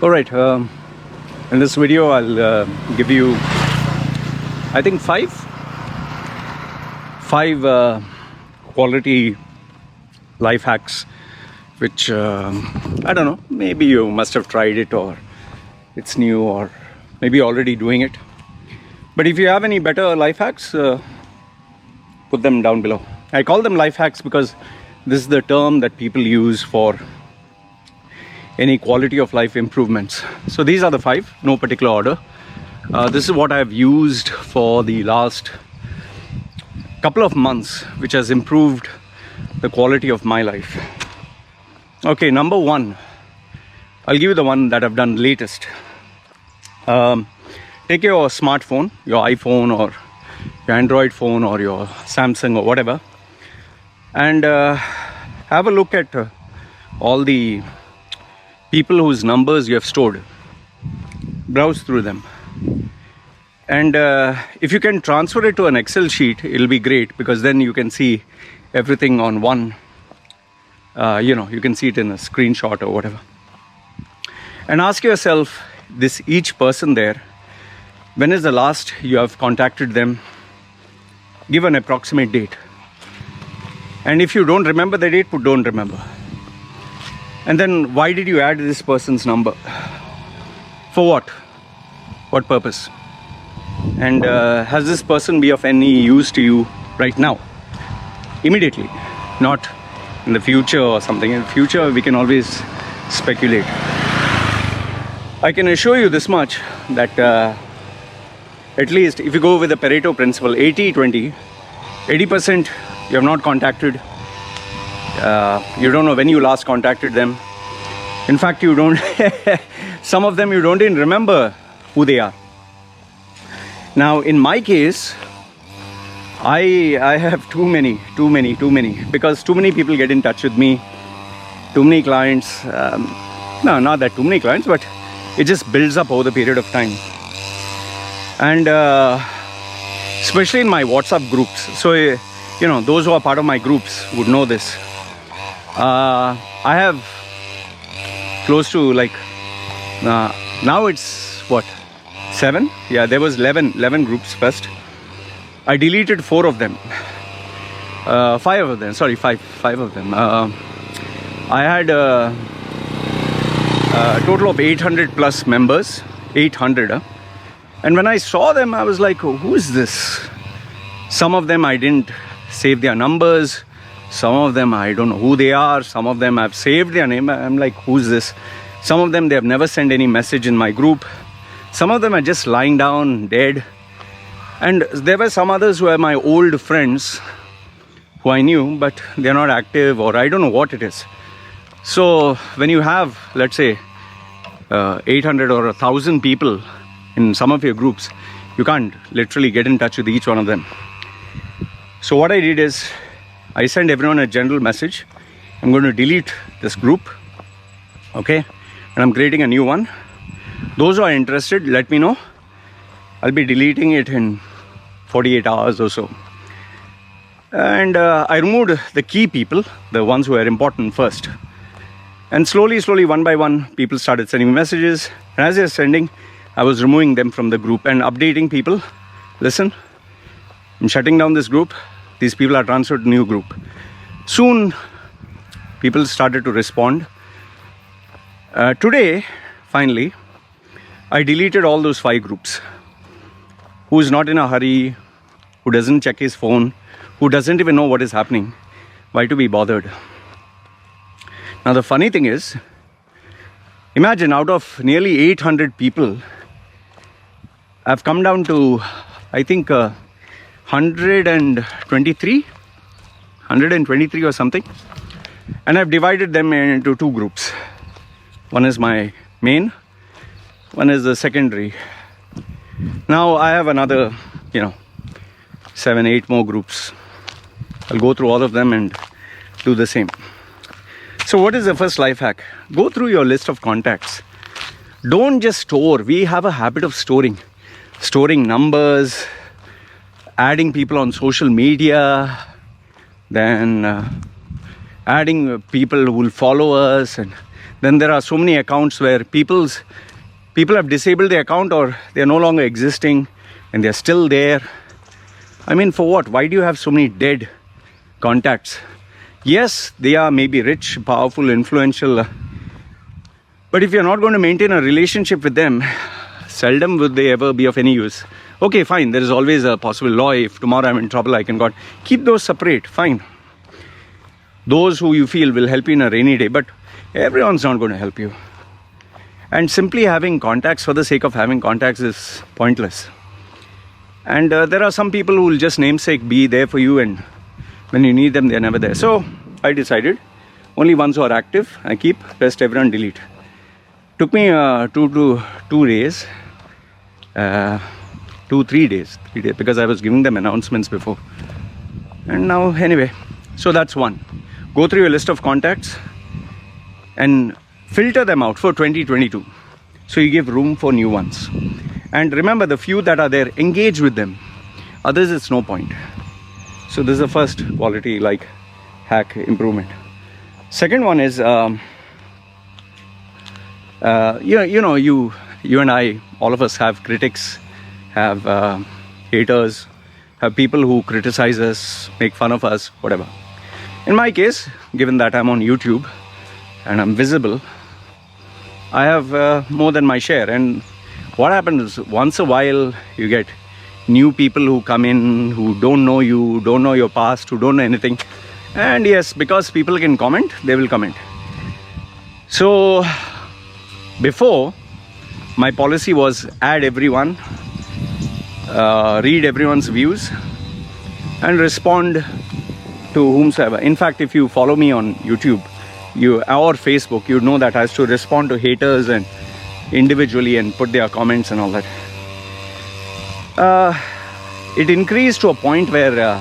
Alright, in this video I'll give you, I think five quality life hacks which I don't know, maybe you must have tried it, or it's new, or maybe already doing it. But if you have any better life hacks, put them down below. I call them life hacks because this is the term that people use for any quality of life improvements. So these are the five, no particular order. This is what I've used for the last couple of months, which has improved the quality of my life. Okay, number one, I'll give you the one that I've done latest. Take your smartphone, your iPhone or your Android phone or your Samsung or whatever, and have a look at all the people whose numbers you have stored. Browse through them, and if you can transfer it to an Excel sheet, it'll be great, because then you can see everything on one, you can see it in a screenshot or whatever. And ask yourself this, each person there, when is the last you have contacted them? Give an approximate date, and if you don't remember the date, put don't remember. And then, why did you add this person's number? For what? What purpose? And has this person be of any use to you right now? Immediately, not in the future or something. In the future, we can always speculate. I can assure you this much, that at least if you go with the Pareto principle, 80-20, 80% you have not contacted. You don't know when you last contacted them. In fact, you don't some of them you don't even remember who they are. Now in my case, I have too many, because too many people get in touch with me, too many clients. No, not that too many clients, but it just builds up over the period of time. And especially in my WhatsApp groups. So those who are part of my groups would know this. I have close to now it's what, 7? Yeah, there was 11 groups first. I deleted 4 of them. 5 of them, sorry, 5 of them. I had a total of 800 plus members, 800. And when I saw them, I was like, oh, who is this? Some of them I didn't save their numbers. Some of them I don't know who they are. Some of them I've saved their name. I'm like, who's this? Some of them, they have never sent any message in my group. Some of them are just lying down dead. And there were some others who are my old friends who I knew, but they're not active, or I don't know what it is. So when you have, let's say, 800 or 1,000 people in some of your groups, you can't literally get in touch with each one of them. So what I did is, I sent everyone a general message. I'm going to delete this group, okay? And I'm creating a new one. Those who are interested, let me know. I'll be deleting it in 48 hours or so. And I removed the key people, the ones who are important first. And slowly, one by one, people started sending me messages. And as they're sending, I was removing them from the group and updating people. Listen, I'm shutting down this group. These people are transferred to new group. Soon, people started to respond. Today, finally, I deleted all those 5 groups. Who's not in a hurry, who doesn't check his phone, who doesn't even know what is happening. Why to be bothered? Now the funny thing is, imagine out of nearly 800 people, I've come down to, I think, 123 or something. And I've divided them into 2 groups. One is my main, one is the secondary. Now I have another, 7-8 more groups. I'll go through all of them and do the same. So what is the first life hack? Go through your list of contacts. Don't just store. We have a habit of storing numbers, adding people on social media, then adding people who will follow us, and Then there are so many accounts where people have disabled the account, or they're no longer existing and they're still there. I mean, for what? Why do you have so many dead contacts? Yes, they are maybe rich, powerful, influential, but if you're not going to maintain a relationship with them, seldom would they ever be of any use. Okay, fine, there is always a possible law. If tomorrow I'm in trouble, I can go. Keep those separate, fine. Those who you feel will help you in a rainy day, but everyone's not going to help you. And simply having contacts for the sake of having contacts is pointless. And there are some people who will just namesake be there for you, and when you need them, they're never there. So I decided only ones who are active I keep, rest everyone delete. Took me 3 days, because I was giving them announcements before. And now, anyway, so that's one. Go through your list of contacts and filter them out for 2022. So you give room for new ones. And remember, the few that are there, engage with them. Others, it's no point. So this is the first quality, like hack improvement. Second one is, you and I, all of us have critics, have haters, have people who criticize us, make fun of us, whatever. In my case, given that I'm on YouTube and I'm visible, I have more than my share. And what happens is, once a while you get new people who come in, who don't know you, don't know your past, who don't know anything. And yes, because people can comment, they will comment. So before, my policy was add everyone, read everyone's views, and respond to whomsoever. In fact, if you follow me on YouTube or Facebook, you know that I have to respond to haters and individually and put their comments and all that. It increased to a point where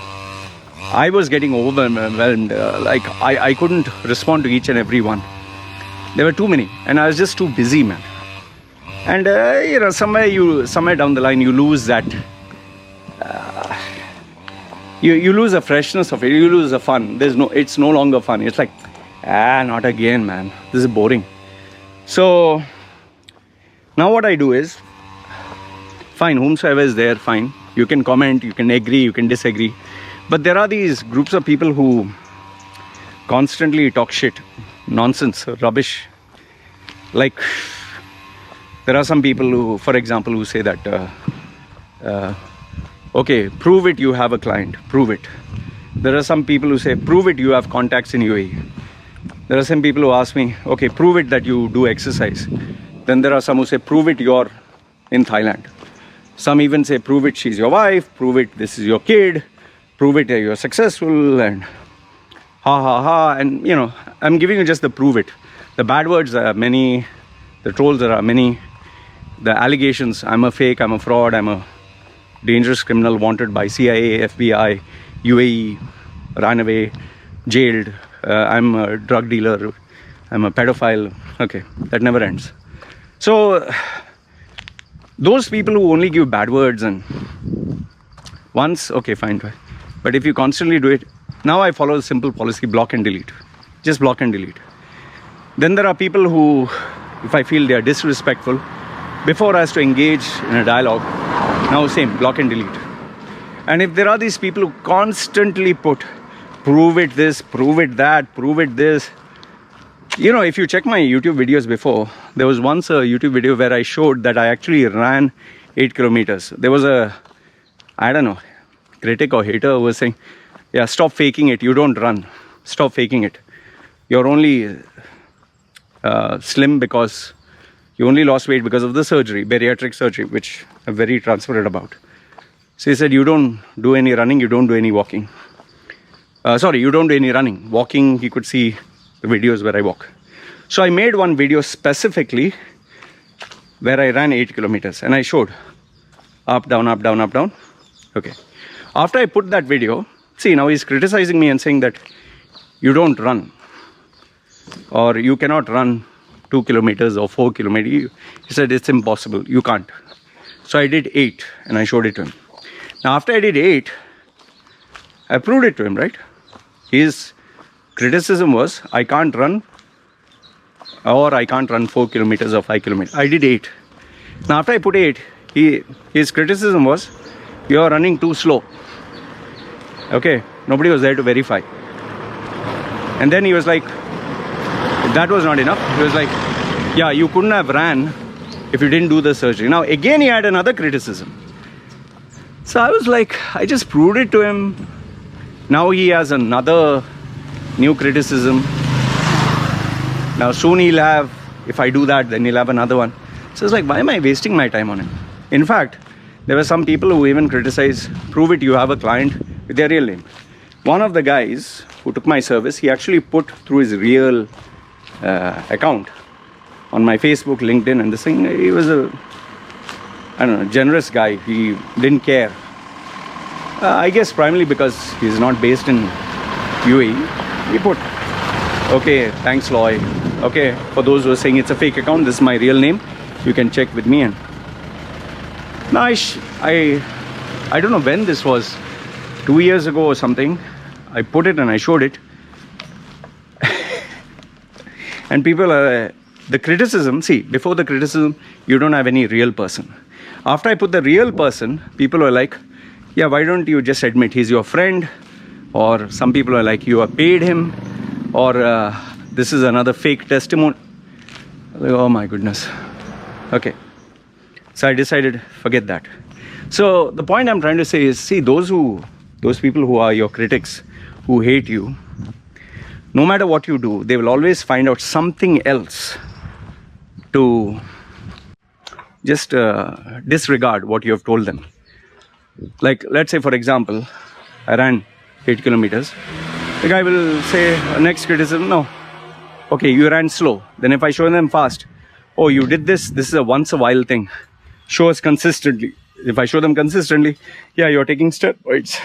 I was getting overwhelmed. Like I couldn't respond to each and every one. There were too many, and I was just too busy, man. And somewhere down the line, you lose that. You lose the freshness of it. You lose the fun. It's no longer fun. It's like, not again, man. This is boring. So now what I do is, fine, whomsoever is there, fine. You can comment, you can agree, you can disagree. But there are these groups of people who constantly talk shit, nonsense, rubbish. Like, there are some people who, for example, who say that, okay, prove it you have a client, prove it. There are some people who say, prove it you have contacts in UAE. There are some people who ask me, okay, prove it that you do exercise. Then there are some who say, prove it you're in Thailand. Some even say, prove it she's your wife, prove it this is your kid, prove it you're successful, and ha. And I'm giving you just the prove it. The bad words are many, the trolls there are many, the allegations, I'm a fake, I'm a fraud, I'm a dangerous criminal wanted by CIA, FBI, UAE, ran away, jailed, I'm a drug dealer, I'm a pedophile. Okay, that never ends. So those people who only give bad words, and once, okay, fine. But if you constantly do it, now I follow a simple policy, block and delete. Just block and delete. Then there are people who, if I feel they are disrespectful, before I have to engage in a dialogue, now same, block and delete. And if there are these people who constantly put, prove it this, prove it that, prove it this. If you check my YouTube videos before, there was once a YouTube video where I showed that I actually ran 8 kilometers. There was a, I don't know, critic or hater who was saying, yeah, stop faking it, you don't run. Stop faking it. You're only slim because you only lost weight because of the surgery, bariatric surgery, which I'm very transparent about. So he said, you don't do any running, you don't do any walking. You don't do any running. Walking, he could see the videos where I walk. So I made one video specifically where I ran 8 kilometers and I showed up, down, up, down, up, down. Okay. After I put that video, see, now he's criticizing me and saying that you don't run, or you cannot run 2 kilometers or 4 kilometers. He said it's impossible, you can't. So I did 8 and I showed it to him. Now after I did 8, I proved it to him, right? His criticism was, I can't run or I can't run 4 kilometers or 5 kilometers. I did 8. Now after I put 8, his criticism was, you are running too slow. Okay, nobody was there to verify. And then he was like, that was not enough. He was like, yeah, you couldn't have ran if you didn't do the surgery. Now again he had another criticism. So I was like, I just proved it to him. Now he has another new criticism. Now soon he'll have, if I do that, then he'll have another one. So it's like, why am I wasting my time on him? In fact, there were some people who even criticize, prove it, you have a client with their real name. One of the guys who took my service, he actually put through his real account on my Facebook, LinkedIn, and this thing. He was a, I don't know, generous guy. He didn't care. I guess primarily because he's not based in UAE. He put, okay, thanks Loy. Okay, for those who are saying it's a fake account, this is my real name. You can check with me. And now I don't know when this was, 2 years ago or something. I put it and I showed it. And people are, the criticism, see, before the criticism, you don't have any real person. After I put the real person, people were like, yeah, why don't you just admit he's your friend? Or some people are like, you have paid him. Or this is another fake testimony. Like, oh my goodness. Okay. So I decided, forget that. So the point I'm trying to say is, see, those people who are your critics, who hate you, no matter what you do, they will always find out something else to just disregard what you have told them. Like, let's say, for example, I ran 8 kilometers. The guy will say, next criticism, no. Okay, you ran slow. Then if I show them fast, oh, you did this is a once a while thing. Show us consistently. If I show them consistently, yeah, you're taking steroids.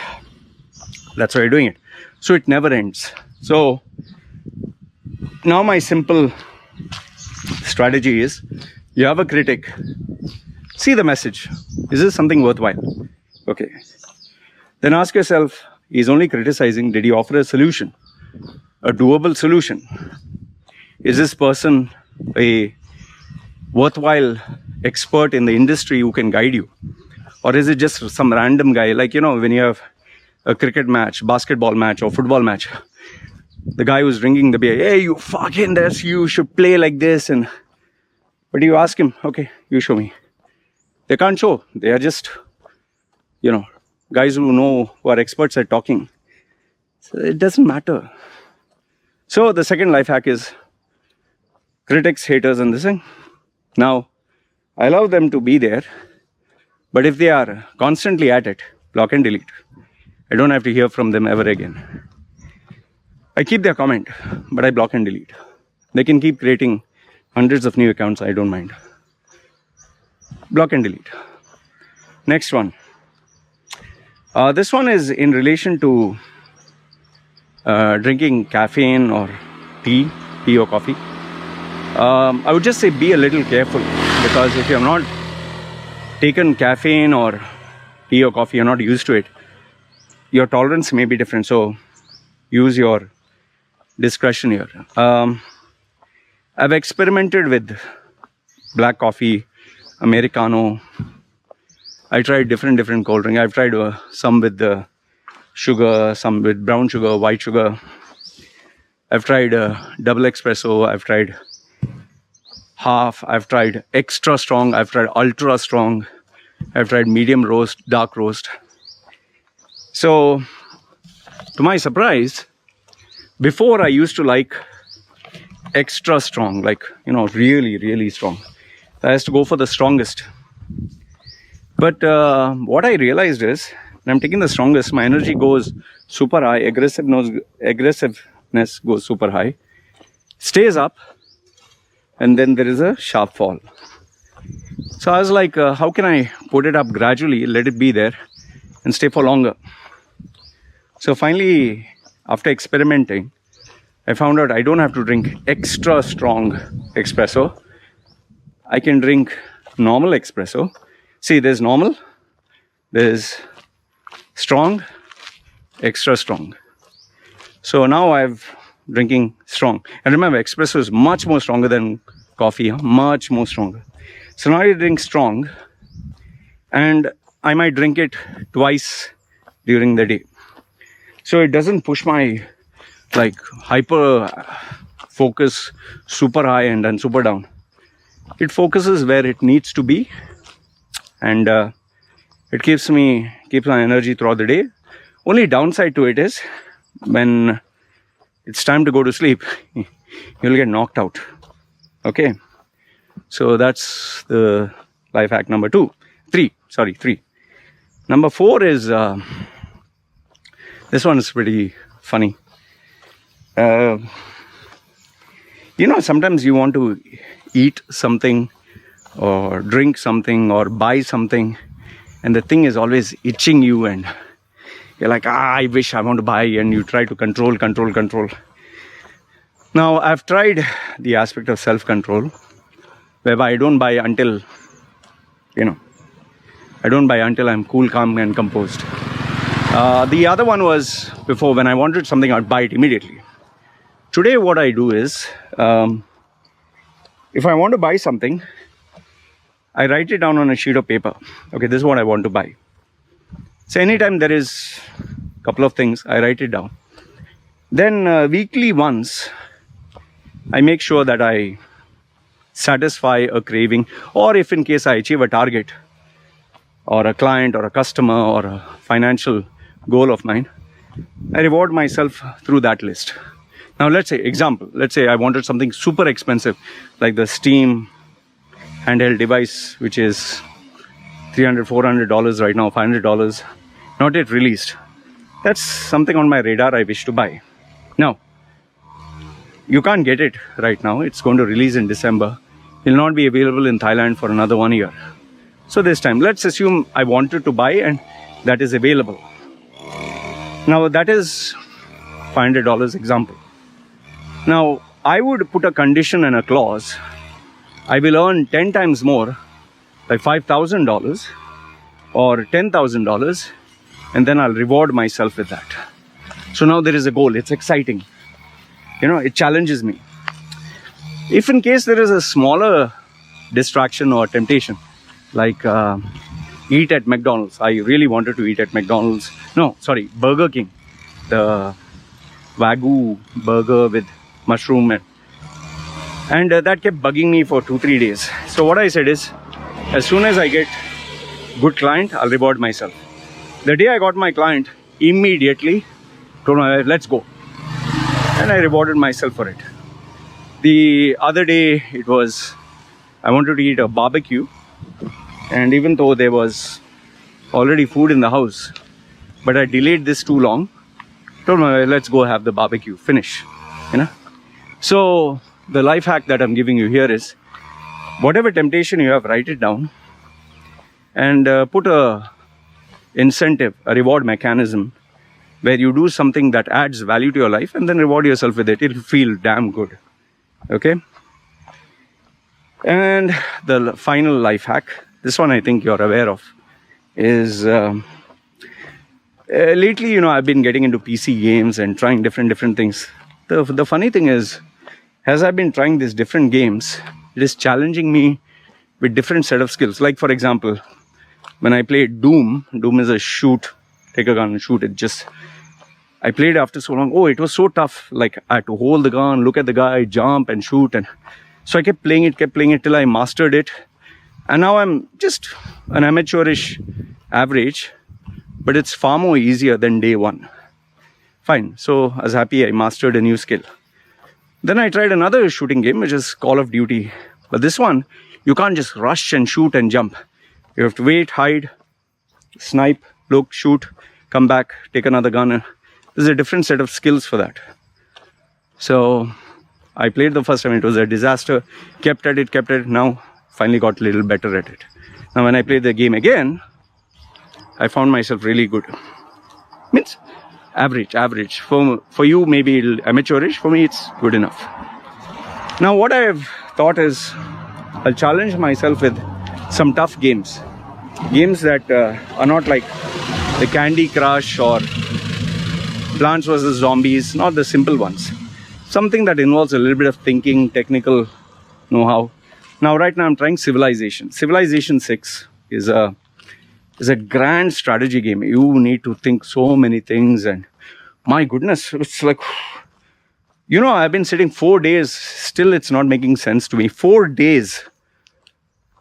That's why you're doing it. So it never ends. So now my simple strategy is, you have a critic, see the message. Is this something worthwhile? Okay. Then ask yourself, he's only criticizing, did he offer a solution? A doable solution? Is this person a worthwhile expert in the industry who can guide you? Or is it just some random guy, like, you know, when you have a cricket match, basketball match, or football match, the guy who's drinking the beer, hey, you fucking this, you should play like this. And but you ask him, okay, you show me. They can't show. They are just, you know, guys who are experts at talking. So it doesn't matter. So the second life hack is critics, haters, and this thing. Now, I allow them to be there, but if they are constantly at it, block and delete. I don't have to hear from them ever again. I keep their comment, but I block and delete. They can keep creating hundreds of new accounts, I don't mind. Block and delete. Next one. This one is in relation to drinking caffeine or tea or coffee. I would just say be a little careful, because if you have not taken caffeine or tea or coffee, you're not used to it, your tolerance may be different. So use your discretion here. I've experimented with black coffee, Americano. I tried different cold drink. I've tried some with sugar, some with brown sugar, white sugar. I've tried double espresso. I've tried half. I've tried extra strong. I've tried ultra strong. I've tried medium roast, dark roast. So, to my surprise, before I used to like extra strong, like, you know, really, really strong. I used to go for the strongest. But what I realized is, when I'm taking the strongest, my energy goes super high, aggressiveness goes super high, stays up, and then there is a sharp fall. So I was like, how can I put it up gradually, let it be there, and stay for longer? So finally, after experimenting, I found out I don't have to drink extra strong espresso. I can drink normal espresso. See, there's normal, there's strong, extra strong. So now I've drinking strong. And remember, espresso is much more stronger than coffee, much more stronger. So now I drink strong, and I might drink it twice during the day. So it doesn't push my like hyper focus super high and then super down. It focuses where it needs to be, and it keeps my energy throughout the day. Only downside to it is when it's time to go to sleep, you'll get knocked out. Okay, so that's the life hack number 3. Number 4 is this one is pretty funny. Sometimes you want to eat something or drink something or buy something, and the thing is always itching you, and you're like, I wish I want to buy, and you try to control. Now, I've tried the aspect of self-control, whereby I don't buy until I'm cool, calm, and composed. The other one was before, when I wanted something, I'd buy it immediately. Today, what I do is, if I want to buy something, I write it down on a sheet of paper. Okay, this is what I want to buy. So anytime there is a couple of things, I write it down. Then weekly once, I make sure that I satisfy a craving, or if in case I achieve a target or a client or a customer or a financial goal of mine, I reward myself through that list. Now let's say I wanted something super expensive, like the Steam handheld device, which is $300, $400 right now, $500, not yet released. That's something on my radar I wish to buy. Now, you can't get it right now. It's going to release in December. It will not be available in Thailand for another 1 year. So this time, let's assume I wanted to buy and that is available. Now that is $500 example. Now, I would put a condition and a clause. I will earn 10 times more, like $5,000 or $10,000, and then I'll reward myself with that. So now there is a goal. It's exciting. It challenges me. If in case there is a smaller distraction or temptation, like eat at McDonald's. I really wanted to eat at McDonald's. Burger King. The Wagyu burger with mushroom and that kept bugging me for 2-3 days. So what I said is, as soon as I get good client, I'll reward myself. The day I got my client, immediately told my wife, let's go, and I rewarded myself for it. The other day, it was I wanted to eat a barbecue, and even though there was already food in the house, but I delayed this too long, told my wife, let's go have the barbecue, finish. So the life hack that I'm giving you here is, whatever temptation you have, write it down and put a incentive, a reward mechanism where you do something that adds value to your life and then reward yourself with it. It'll feel damn good. Okay? And the final life hack, this one I think you're aware of, is lately, I've been getting into PC games and trying different things. The funny thing is, as I've been trying these different games, it is challenging me with different set of skills. Like, for example, when I played Doom is a shoot, take a gun and shoot it. I played after so long. Oh, it was so tough. Like, I had to hold the gun, look at the guy, jump and shoot. And so I kept playing it till I mastered it. And now I'm just an amateurish average, but it's far more easier than day one. Fine. So I was happy I mastered a new skill. Then I tried another shooting game, which is Call of Duty. But this one, you can't just rush and shoot and jump. You have to wait, hide, snipe, look, shoot, come back, take another gun. There's a different set of skills for that. So I played the first time, it was a disaster. Kept at it. Now finally got a little better at it. Now when I play the game again, I found myself really good. Means average. For you, maybe amateurish. For me, it's good enough. Now what I've thought is, I'll challenge myself with some tough games. Games that are not like the Candy Crush or Plants vs. Zombies, not the simple ones. something that involves a little bit of thinking, technical know-how. Now, right now, I'm trying Civilization. Civilization 6 is a grand strategy game. You need to think so many things, and my goodness, it's like, you know, I've been sitting 4 days, still it's not making sense to me. 4 days.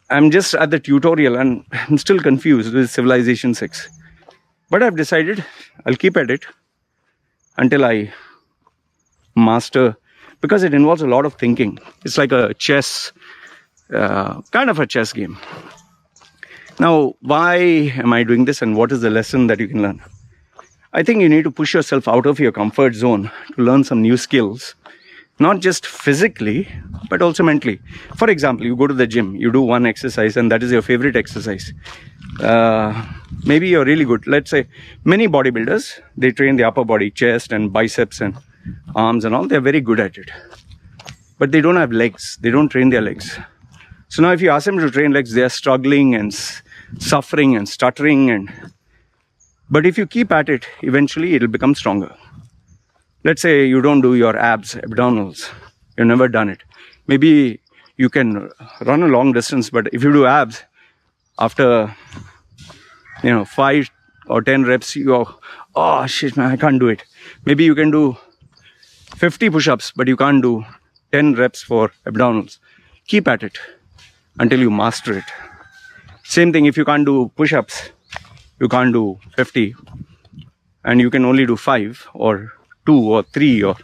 I'm just at the tutorial and I'm still confused with Civilization 6. But I've decided I'll keep at it until I master, because it involves a lot of thinking. It's like a chess, kind of a chess game. Now, why am I doing this and what is the lesson that you can learn? I think you need to push yourself out of your comfort zone to learn some new skills, not just physically, but also mentally. For example, you go to the gym, you do one exercise and that is your favorite exercise. Maybe you're really good. Let's say many bodybuilders, they train the upper body, chest and biceps and arms and all. They're very good at it. But they don't have legs. They don't train their legs. So now if you ask them to train legs, they're struggling and suffering and stuttering. But if you keep at it, eventually it'll become stronger. Let's say you don't do your abs, abdominals. You've never done it. Maybe you can run a long distance, but if you do abs, after 5 or 10 reps, you go, oh shit man, I can't do it. Maybe you can do 50 push-ups, but you can't do 10 reps for abdominals. Keep at it until you master it. Same thing, if you can't do push-ups, you can't do 50, and you can only do 5 or 2 or 3, or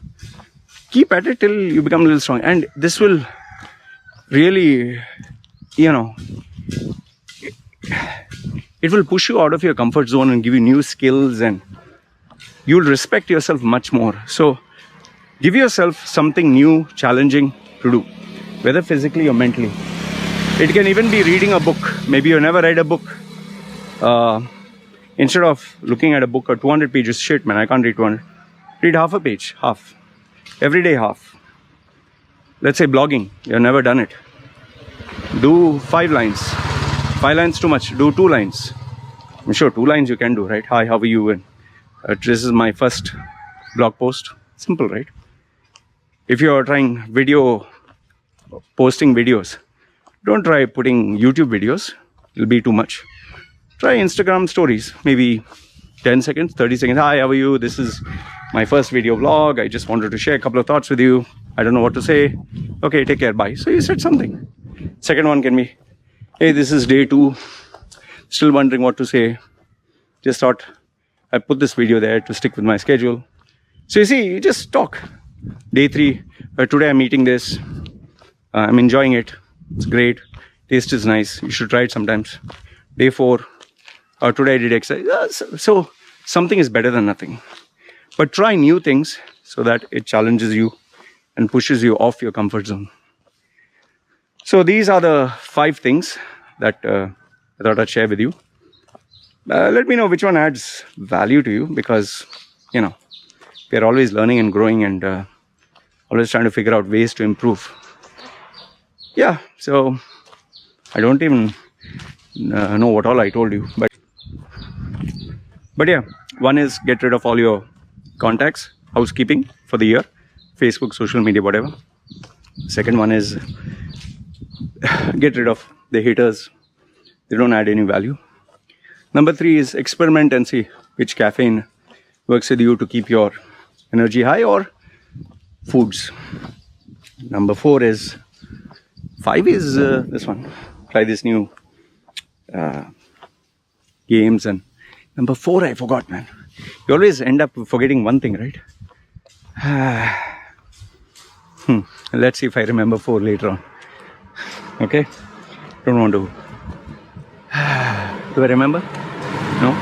keep at it till you become a little strong. And this will really, it will push you out of your comfort zone and give you new skills, and you'll respect yourself much more. So give yourself something new, challenging to do, whether physically or mentally. It can even be reading a book. Maybe you've never read a book. Instead of looking at a book of 200 pages, shit man, I can't read 200. Read half a page, half. Every day, half. Let's say blogging, you've never done it. Do 5 lines. 5 lines too much, do 2 lines. I'm sure 2 lines you can do, right? Hi, how are you? And this is my first blog post. Simple, right? If you're trying posting videos, don't try putting YouTube videos. It'll be too much. Try Instagram stories, maybe 10 seconds, 30 seconds. Hi, how are you? This is my first video vlog. I just wanted to share a couple of thoughts with you. I don't know what to say. Okay, take care, bye. So you said something. Second one can be, hey, this is day 2. Still wondering what to say. Just thought I put this video there to stick with my schedule. So you see, you just talk. Day 3, today I'm eating this. I'm enjoying it. It's great. Taste is nice. You should try it sometimes. Day 4, today I did exercise. So something is better than nothing. But try new things so that it challenges you and pushes you off your comfort zone. So these are the 5 things that I thought I'd share with you. Let me know which one adds value to you, because, we're always learning and growing and always trying to figure out ways to improve. Yeah, so I don't even know what all I told you. But yeah, one is get rid of all your contacts, housekeeping for the year, Facebook, social media, whatever. Second one is get rid of the haters. They don't add any value. Number 3 is experiment and see which caffeine works with you to keep your energy high, or foods. Number 5 is this one. Try this new games. And number 4, I forgot, man. You always end up forgetting one thing, right? Let's see if I remember 4 later on. Okay? Don't want to. Do I remember? No?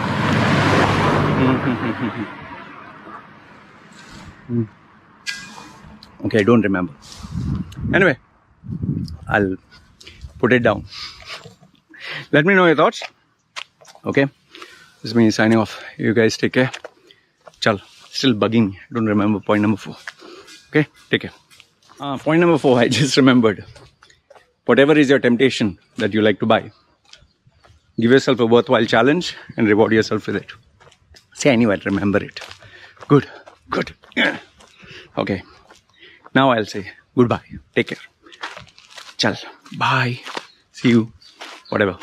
Okay, I don't remember. Anyway, I'll put it down. Let me know your thoughts. Okay? This is me signing off. You guys take care. Chal, still bugging me. Don't remember point number 4. Okay? Take care. Point number 4, I just remembered. Whatever is your temptation that you like to buy, give yourself a worthwhile challenge and reward yourself with it. See, I knew I'd remember it. Good. Yeah. Okay. Now I'll say goodbye. Take care. Chal. Bye. See you. Whatever.